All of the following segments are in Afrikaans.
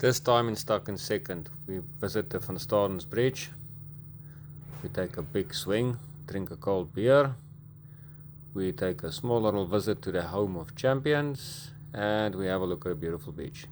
This time in Stockton second, we visit the Van Stadens Bridge. We take a big swing, drink a cold beer. We take a small little visit to the home of champions, and we have a look at a beautiful beach.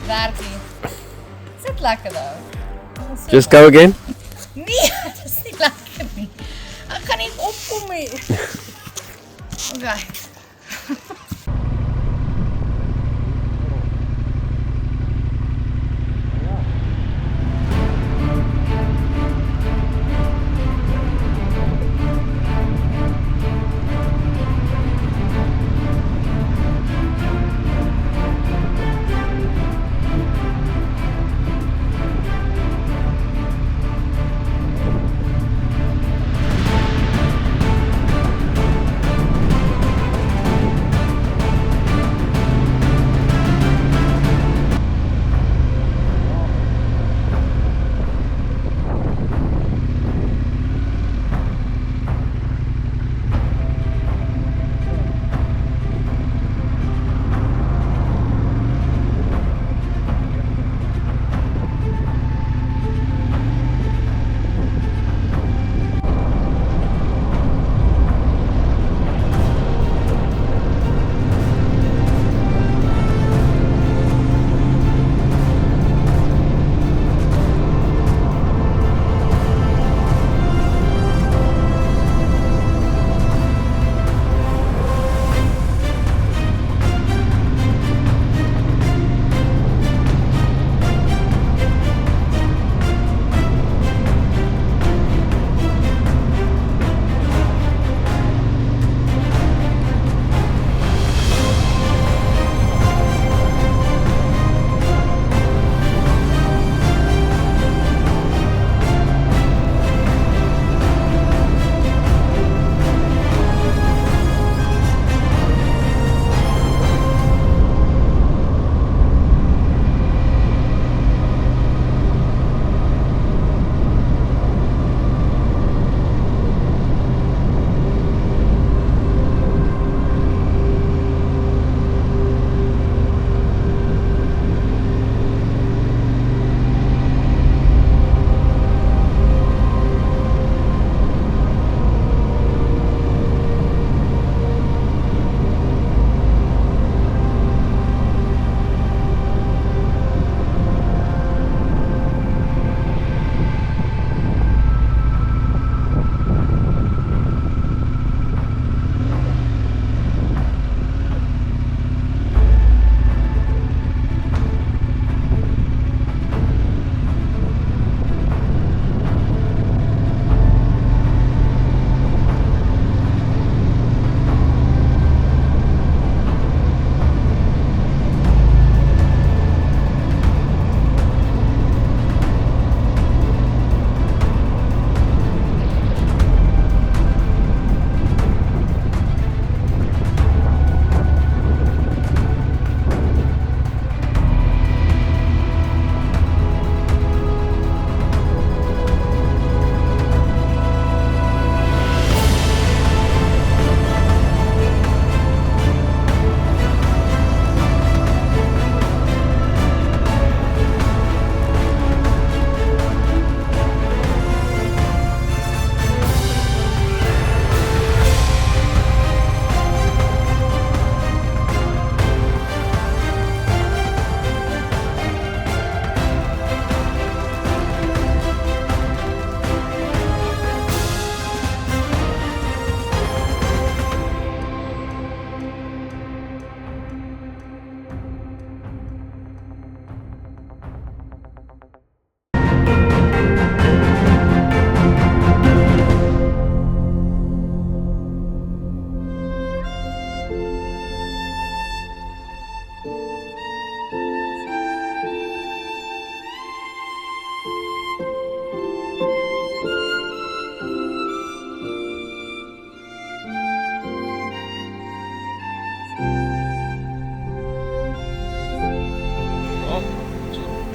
Werk nie. Is dit lekker nou? Just go again. Nee, dit is nie lekker nie. Ek gaan nie opkom nie. Okay.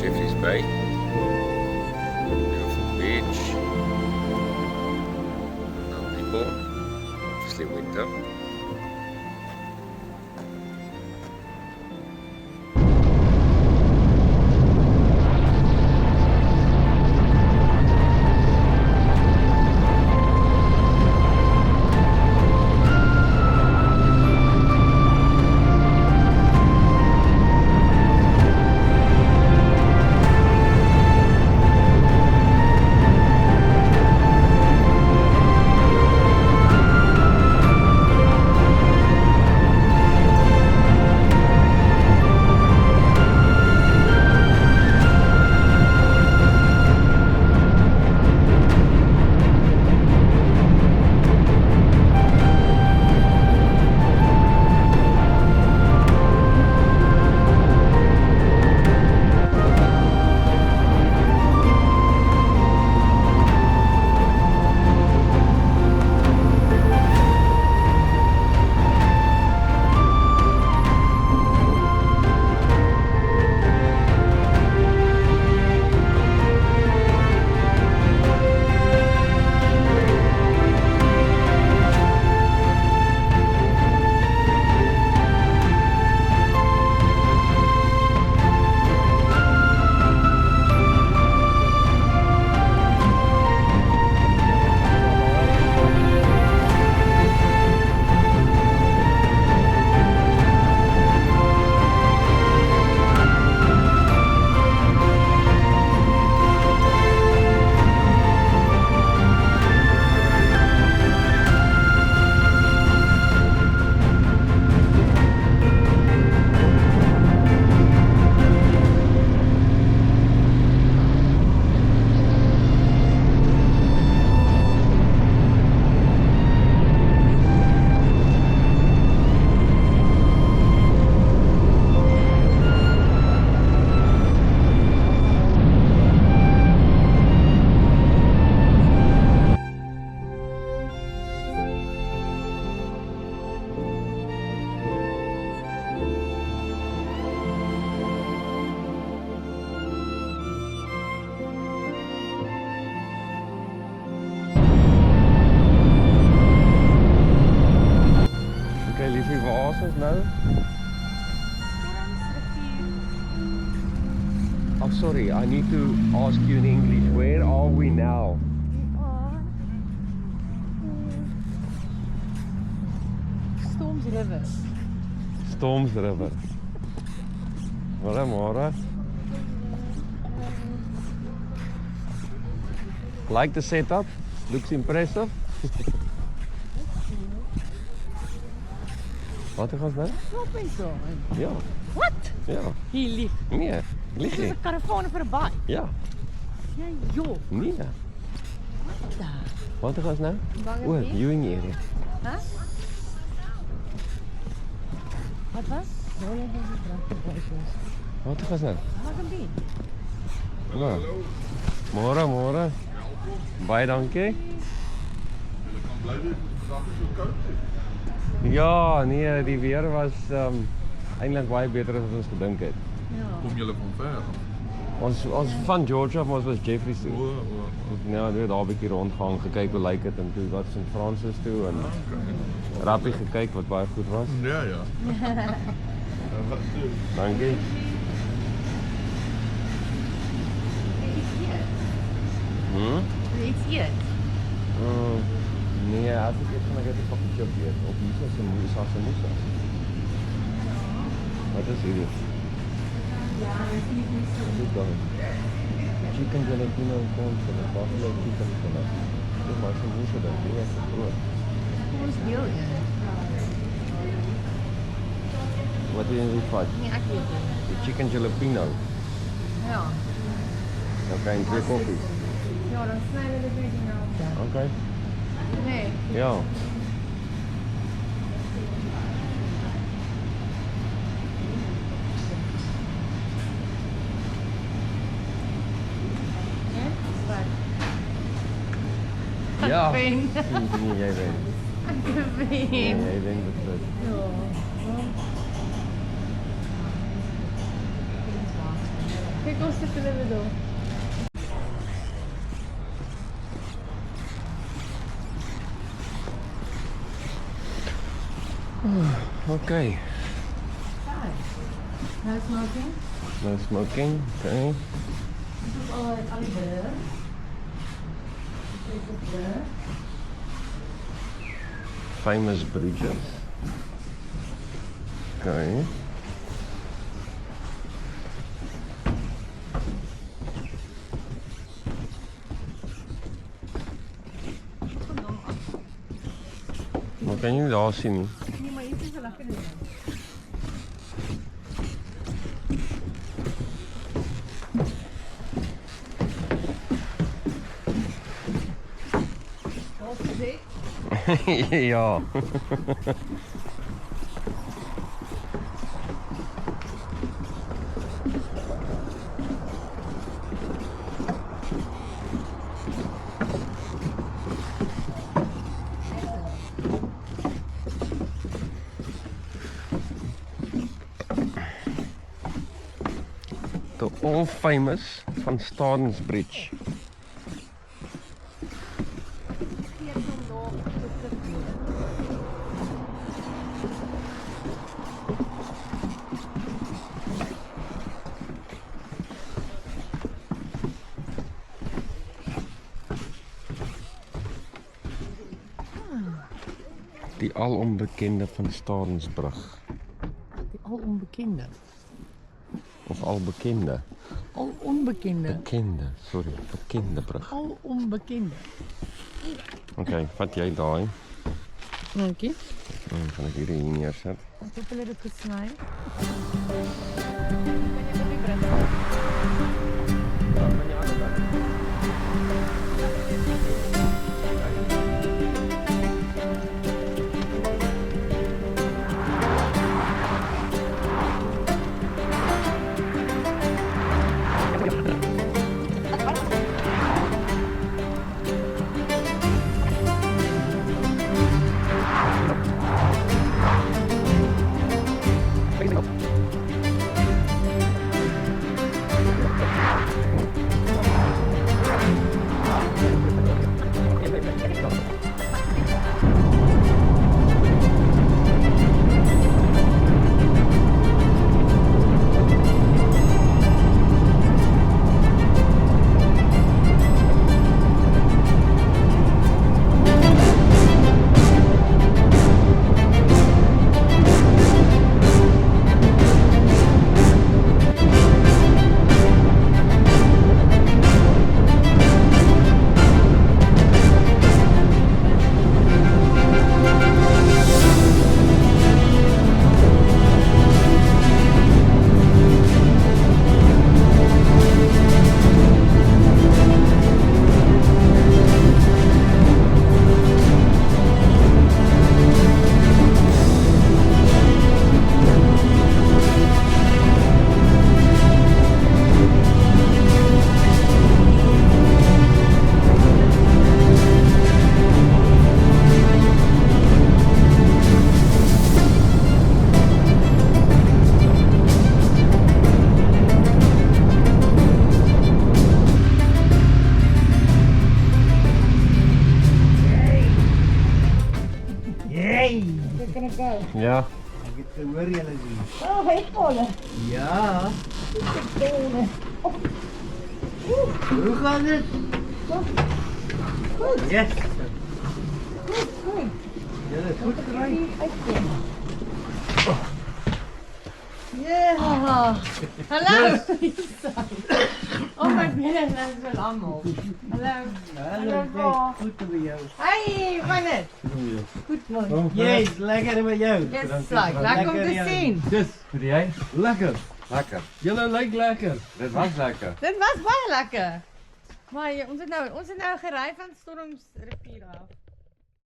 Jeffreys Bay. Beautiful beach. No people. Obviously winter. Nou? Oh, sorry, I need to ask you in English, where are we now? Storms River. Storms River. Goeiemôre. Like the setup? Looks impressive. Wat gaan nou? Wat ben je? Ja. Wat? Ja. Hier lief. Nee, lieg Dit is nie. een karavaan voor een baai. Ja. Ja, joh. Nee. Wat daar? Wat gaan nou? Bang O, en wie? viewing area. Huh? Wat was? Royal House Drachtboys. Wat gaan nou? Bang en wie? Ja. Môre, môre. Baie dankie. Ja, nee, die weer was eintlik baie beter as wat ons gedink het. Ja. Kom julle van ver? Ons van Georgia, maar ons was Jeffreys toe. O. Ja, we het daar 'n bietjie rondgegaan, gekyk hoe lyk dit en toe wat St. Francis toe en Rappie gekyk wat baie goed was. Ja, ja. Dankie. Iets eet. Nee, as ek eet gaan ek net 'n pakkie chip eet. Of hier is 'n moesa se moesa. Wat is hierdie? Wat is dan? Chicken jalapeno en corn salad, buffalo chicken salad. Dit maak se moesa dan, die is groot. Hoe is deel je? Wat is die vat? Nee, ek weet nie. Die chicken jalapeno. Ja. Dan kry jy 2 koffies. Ja, dan snijden we de beetje nou. Okay. Nee. Ja. Ja. Ik ben. Nee, jij bent. Ik Nee, ben. jij bent het. Ja. Kijk ons zitten we door. Okay. No smoking. No smoking. Okay. Dit is al die bril. Kijk op bril. Famous bridges. Okay. Maar kan je daar sien nie? Nee, maar hier is wel lekker. Ja. The all famous Van Stadens Bridge. Die alonbekende Van Stadensbrug. Die al onbekende. Of al bekende. Al onbekende. Bekende, sorry, bekende brug. Al onbekende. Oké, vat jij daai. Dankie. Dan gaan ik hier neerzetten. Ik hoop hulle het gesny. Ja. Hoor julle nie? Oh, hey Paul. Ja. Hoe gaan dit? Goed. Yes. Goed. Julle goed gery? Ja. Hallo. Oh my goodness, dat is wel allemaal. Hallo. Hallo, Pa. goed met jou. Hey, hoe gaan het? Goed man. Yes, lekker met jou. Yes, lekker om te zien. Dus, Vir jy? lekker. Lekker. Julle lyk lekker. Dit was lekker. Dit was baie lekker. Maar ons het nou gery van Storms rivier af.